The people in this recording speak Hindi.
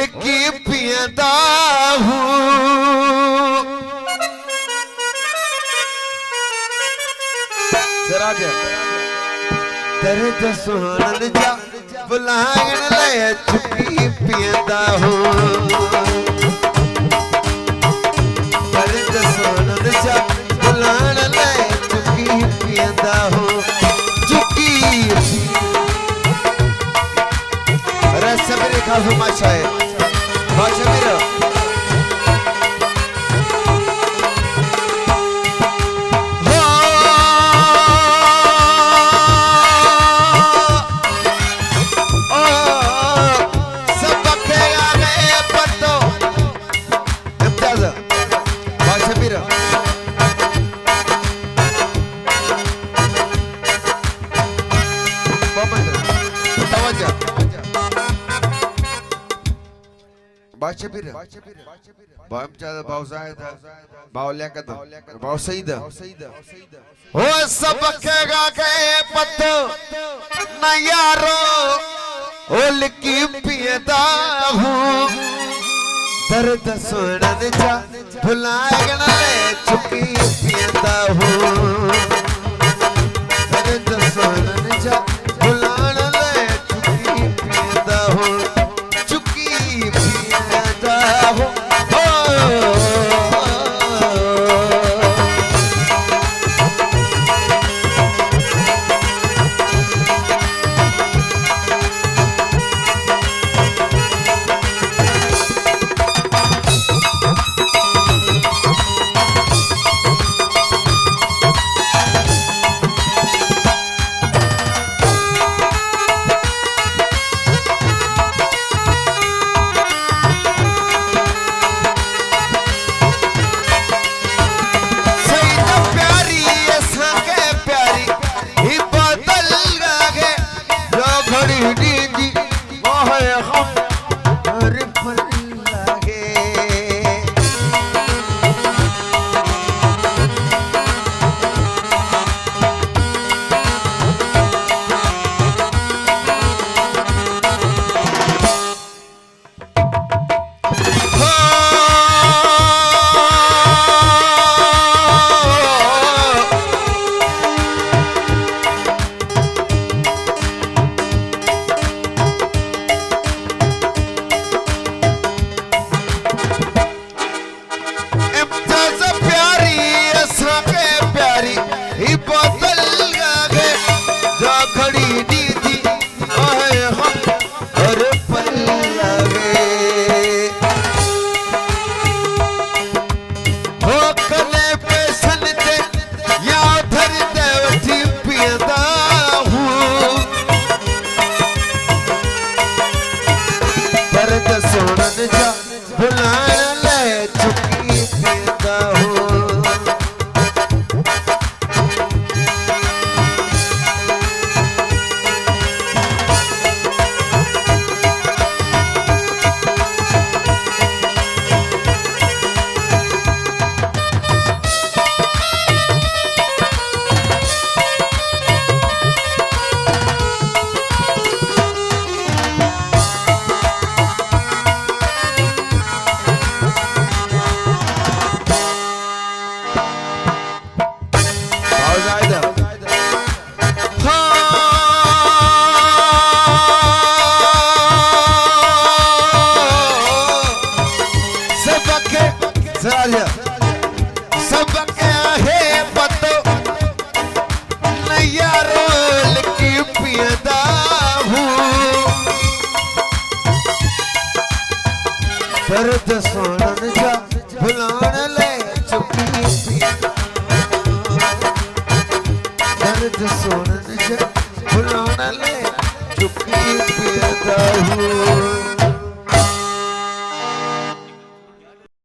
लिकी पियंदा हूँ दर्द सुहानन जा बुलागन ले चुकी पियंदा हूँ दर्द सुहानन जा बुलागन ले चुकी पियंदा हूँ चुकी रस मेरे खासु माशा है माशा मेरा हो सबकेगा के पत्तो न यारो ओ लिकी पियदा हूँ दर्द सुनन जा भुलागन ले चुकी पियदा हूँ दर्द सुनन जा भुलागन ले चुकी पियदा हूँ चुकी पियदा हूँ सबके है पतो नैया रोल की पियदा हूँ दर्द सोनन जा भुलान ले चुकी दर्द सोनन जा भुलान ले चुकी पियदा हूँ।